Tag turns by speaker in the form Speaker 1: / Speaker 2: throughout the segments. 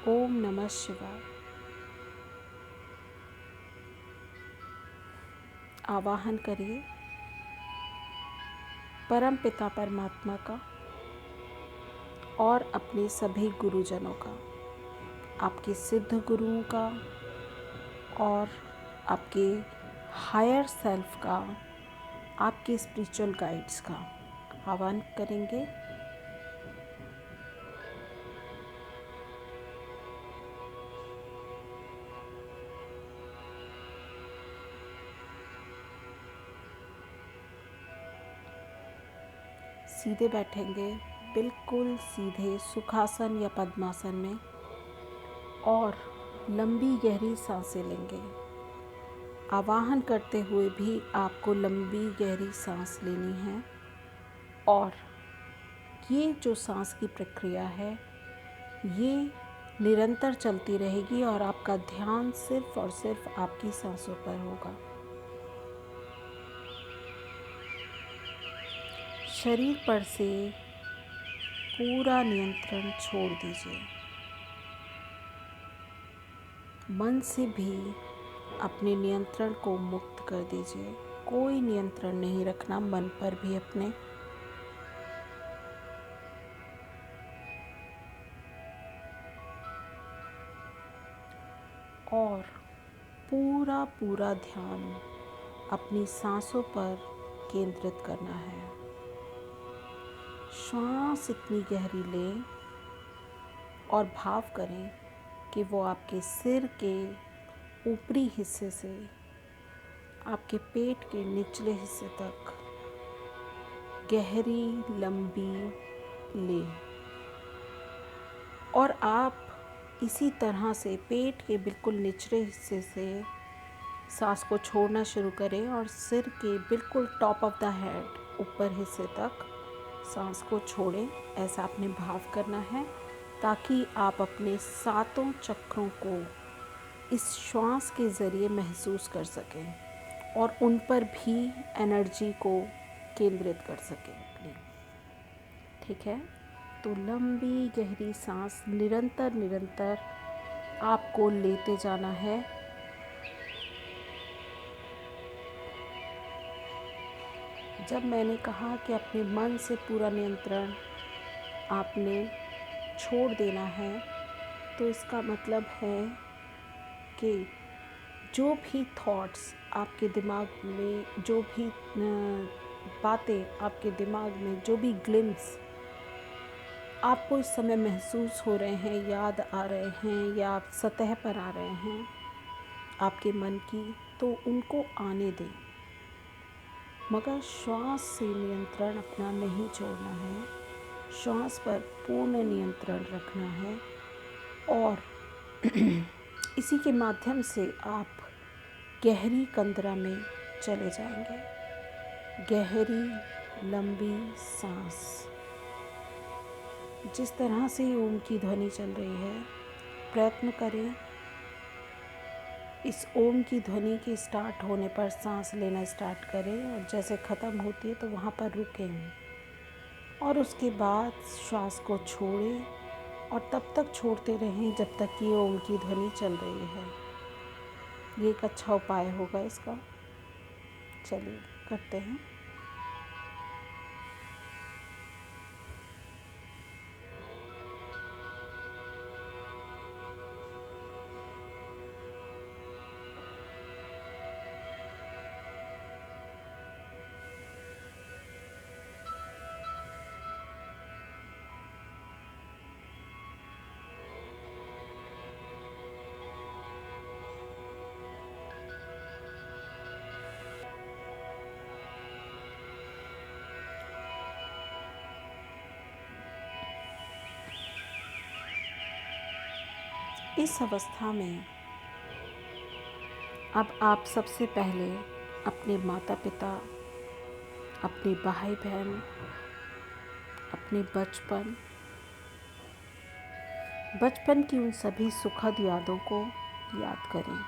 Speaker 1: ओम नमः शिवाय। आवाहन करिए परम पिता परमात्मा का और अपने सभी गुरुजनों का, आपके सिद्ध गुरुओं का और आपके हायर सेल्फ का, आपके स्पिरिचुअल गाइड्स का आह्वान करेंगे। सीधे बैठेंगे, बिल्कुल सीधे सुखासन या पद्मासन में, और लंबी गहरी सांसें लेंगे। आवाहन करते हुए भी आपको लंबी गहरी सांस लेनी है और ये जो सांस की प्रक्रिया है ये निरंतर चलती रहेगी और आपका ध्यान सिर्फ और सिर्फ आपकी सांसों पर होगा। शरीर पर से पूरा नियंत्रण छोड़ दीजिए। मन से भी अपने नियंत्रण को मुक्त कर दीजिए। कोई नियंत्रण नहीं रखना मन पर भी अपने। और पूरा ध्यान अपनी सांसों पर केंद्रित करना है। श्वास इतनी गहरी लें और भाव करें कि वो आपके सिर के ऊपरी हिस्से से आपके पेट के निचले हिस्से तक गहरी लंबी लें। और आप इसी तरह से पेट के बिल्कुल निचले हिस्से से सांस को छोड़ना शुरू करें और सिर के बिल्कुल टॉप ऑफ द हेड ऊपर हिस्से तक सांस को छोड़ें। ऐसा आपने भाव करना है ताकि आप अपने सातों चक्रों को इस श्वास के ज़रिए महसूस कर सकें और उन पर भी एनर्जी को केंद्रित कर सकें अपनी। ठीक है, तो लंबी गहरी सांस निरंतर आपको लेते जाना है। जब मैंने कहा कि अपने मन से पूरा नियंत्रण आपने छोड़ देना है, तो इसका मतलब है कि जो भी थॉट्स आपके दिमाग में, जो भी बातें आपके दिमाग में, जो भी ग्लिम्स आपको इस समय महसूस हो रहे हैं, याद आ रहे हैं या आप सतह पर आ रहे हैं आपके मन की, तो उनको आने दें, मगर श्वास से नियंत्रण अपना नहीं छोड़ना है। श्वास पर पूर्ण नियंत्रण रखना है और इसी के माध्यम से आप गहरी कंदरा में चले जाएंगे। गहरी लंबी सांस। जिस तरह से ओम की ध्वनि चल रही है, प्रयत्न करें इस ओम की ध्वनि के स्टार्ट होने पर सांस लेना स्टार्ट करें और जैसे ख़त्म होती है तो वहाँ पर रुकें और उसके बाद श्वास को छोड़ें और तब तक छोड़ते रहें जब तक कि ओम की ध्वनि चल रही है। ये एक अच्छा उपाय होगा इसका। चलिए करते हैं। इस अवस्था में अब आप सबसे पहले अपने माता पिता, अपने भाई बहन, अपने बचपन की उन सभी सुखद यादों को याद करें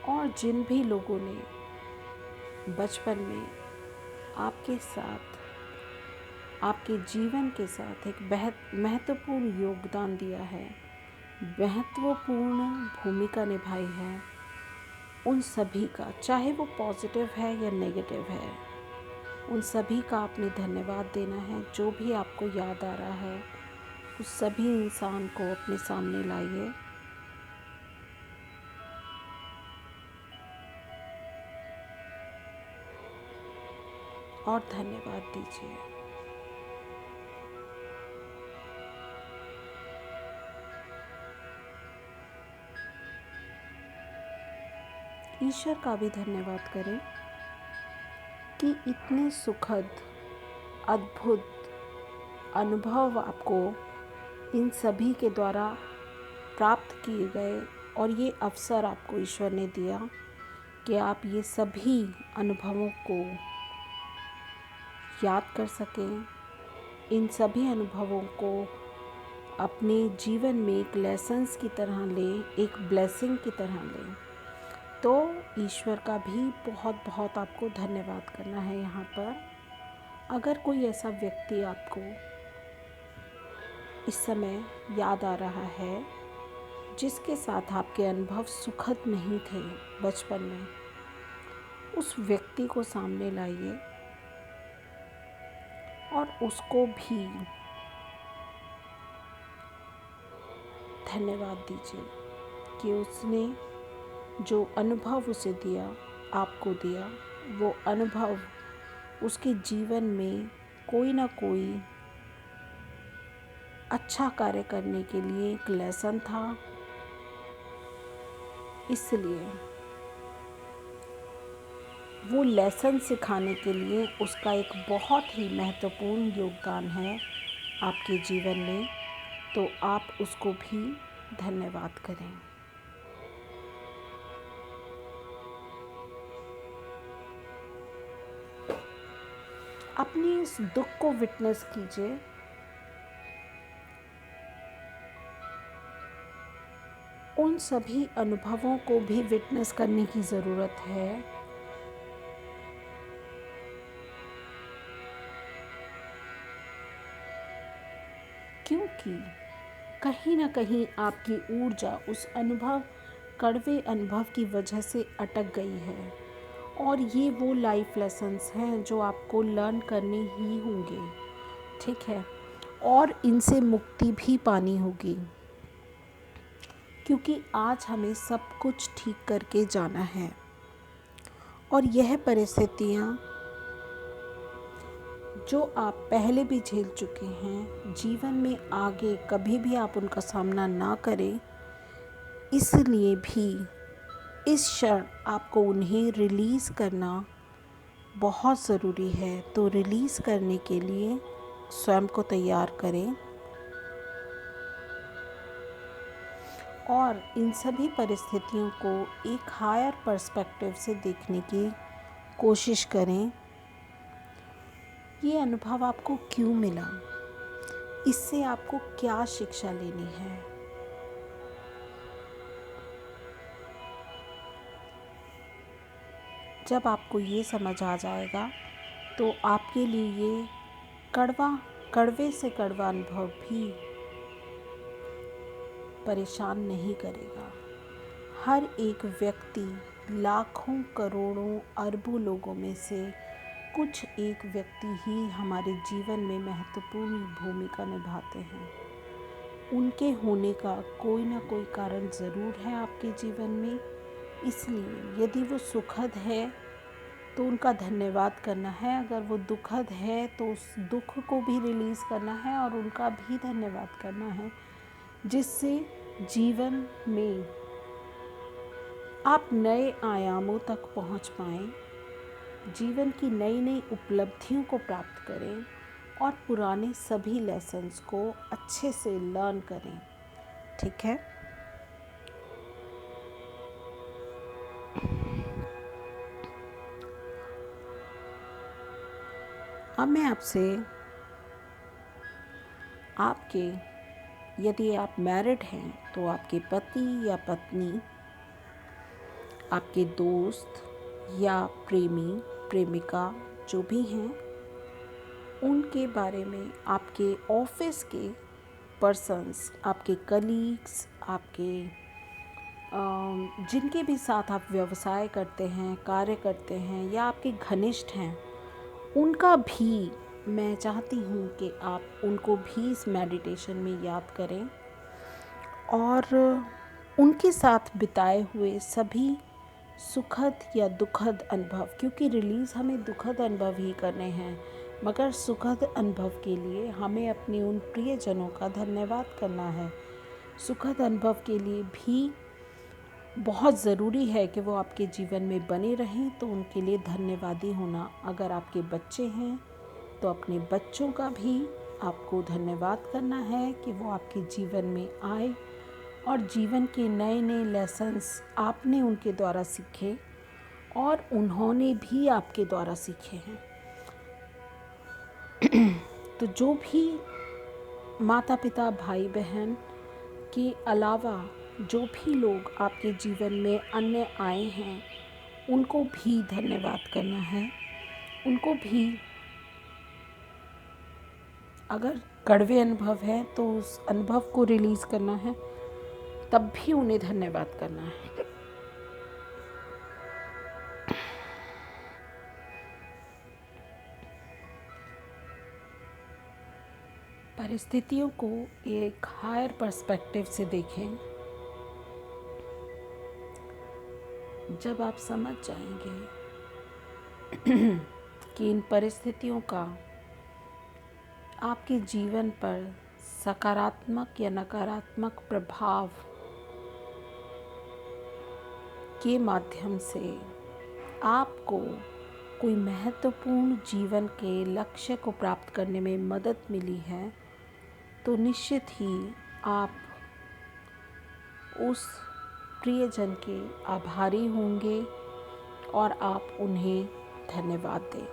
Speaker 1: और जिन भी लोगों ने बचपन में आपके साथ आपके जीवन के साथ एक महत्वपूर्ण योगदान दिया है, महत्वपूर्ण भूमिका निभाई है, उन सभी का, चाहे वो पॉजिटिव है या नेगेटिव है, उन सभी का आपने धन्यवाद देना है। जो भी आपको याद आ रहा है उस सभी इंसान को अपने सामने लाइए और धन्यवाद दीजिए। ईश्वर का भी धन्यवाद करें कि इतने सुखद, अद्भुत अनुभव आपको इन सभी के द्वारा प्राप्त किए गए और ये अवसर आपको ईश्वर ने दिया कि आप ये सभी अनुभवों को याद कर सकें, इन सभी अनुभवों को अपने जीवन में एक लेसन्स की तरह लें, एक ब्लेसिंग की तरह लें। तो ईश्वर का भी बहुत बहुत आपको धन्यवाद करना है यहाँ पर। अगर कोई ऐसा व्यक्ति आपको इस समय याद आ रहा है जिसके साथ आपके अनुभव सुखद नहीं थे बचपन में, उस व्यक्ति को सामने लाइए और उसको भी धन्यवाद दीजिए कि उसने जो अनुभव उसे दिया, आपको दिया, वो अनुभव उसके जीवन में कोई ना कोई अच्छा कार्य करने के लिए एक लेसन था। इसलिए वो लेसन सिखाने के लिए उसका एक बहुत ही महत्वपूर्ण योगदान है आपके जीवन में। तो आप उसको भी धन्यवाद करें। अपनी इस दुख को विटनेस कीजिए। उन सभी अनुभवों को भी विटनेस करने की ज़रूरत है। क्योंकि कहीं ना कहीं आपकी ऊर्जा उस कड़वे अनुभव की वजह से अटक गई है और ये वो लाइफ लेसन्स हैं जो आपको लर्न करने ही होंगे, ठीक है, और इनसे मुक्ति भी पानी होगी। क्योंकि आज हमें सब कुछ ठीक करके जाना है और यह परिस्थितियाँ जो आप पहले भी झेल चुके हैं, जीवन में आगे कभी भी आप उनका सामना ना करें, इसलिए भी इस क्षण आपको उन्हें रिलीज़ करना बहुत ज़रूरी है। तो रिलीज़ करने के लिए स्वयं को तैयार करें और इन सभी परिस्थितियों को एक हायर पर्सपेक्टिव से देखने की कोशिश करें। ये अनुभव आपको क्यों मिला? इससे आपको क्या शिक्षा लेनी है? जब आपको ये समझ आ जाएगा तो आपके लिए ये कड़वे से कड़वा अनुभव भी परेशान नहीं करेगा। हर एक व्यक्ति लाखों, करोड़ों, अरबों लोगों में से कुछ एक व्यक्ति ही हमारे जीवन में महत्वपूर्ण भूमिका निभाते हैं। उनके होने का कोई ना कोई कारण ज़रूर है आपके जीवन में। इसलिए यदि वो सुखद है तो उनका धन्यवाद करना है, अगर वो दुखद है तो उस दुख को भी रिलीज़ करना है और उनका भी धन्यवाद करना है, जिससे जीवन में आप नए आयामों तक पहुंच पाएं, जीवन की नई नई उपलब्धियों को प्राप्त करें और पुराने सभी लेसन्स को अच्छे से लर्न करें, ठीक है। अब मैं आपसे यदि आप मैरिड हैं तो आपके पति या पत्नी, आपके दोस्त या प्रेमी प्रेमिका जो भी हैं, उनके बारे में आपके ऑफिस के पर्सन्स, आपके कलीग्स, आपके जिनके भी साथ आप व्यवसाय करते हैं, कार्य करते हैं, या आपके घनिष्ठ हैं, उनका भी मैं चाहती हूँ कि आप उनको भी इस मेडिटेशन में याद करें और उनके साथ बिताए हुए सभी सुखद या दुखद अनुभव, क्योंकि रिलीज़ हमें दुखद अनुभव ही करने हैं, मगर सुखद अनुभव के लिए हमें अपने उन प्रियजनों का धन्यवाद करना है। सुखद अनुभव के लिए भी बहुत ज़रूरी है कि वो आपके जीवन में बने रहें, तो उनके लिए धन्यवादी होना। अगर आपके बच्चे हैं तो अपने बच्चों का भी आपको धन्यवाद करना है कि वो आपके जीवन में आए और जीवन के नए नए लेसन्स आपने उनके द्वारा सीखे और उन्होंने भी आपके द्वारा सीखे हैं। तो जो भी माता पिता, भाई बहन के अलावा जो भी लोग आपके जीवन में अन्य आए हैं, उनको भी धन्यवाद करना है। उनको भी, अगर कड़वे अनुभव है तो उस अनुभव को रिलीज़ करना है, तब भी उन्हें धन्यवाद करना है। परिस्थितियों को एक हायर पर्सपेक्टिव से देखें। जब आप समझ जाएंगे कि इन परिस्थितियों का आपके जीवन पर सकारात्मक या नकारात्मक प्रभाव के माध्यम से आपको कोई महत्वपूर्ण जीवन के लक्ष्य को प्राप्त करने में मदद मिली है, तो निश्चित ही आप उस प्रियजन के आभारी होंगे और आप उन्हें धन्यवाद दें।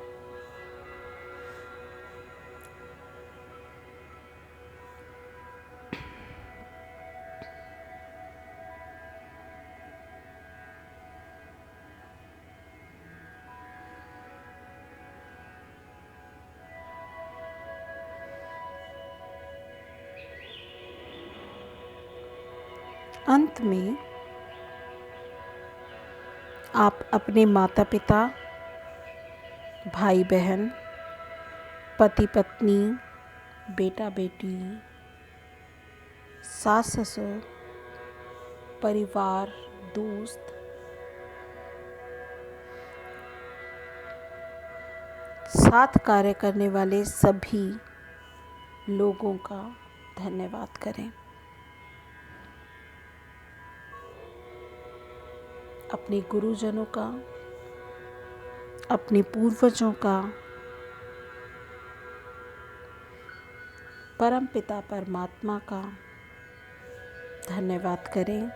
Speaker 1: अंत में आप अपने माता पिता, भाई बहन, पति पत्नी, बेटा बेटी, सास ससुर, परिवार, दोस्त, साथ कार्य करने वाले सभी लोगों का धन्यवाद करें। अपने गुरुजनों का, अपने पूर्वजों का, परम पिता परमात्मा का धन्यवाद करें।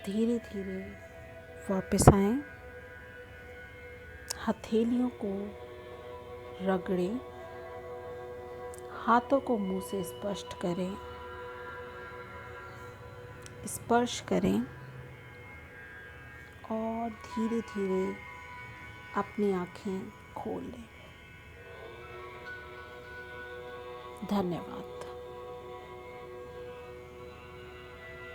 Speaker 1: धीरे धीरे वापस आएं, हथेलियों को रगड़ें, हाथों को मुंह से स्पर्श करें और धीरे धीरे अपनी आँखें खोल लें। धन्यवाद।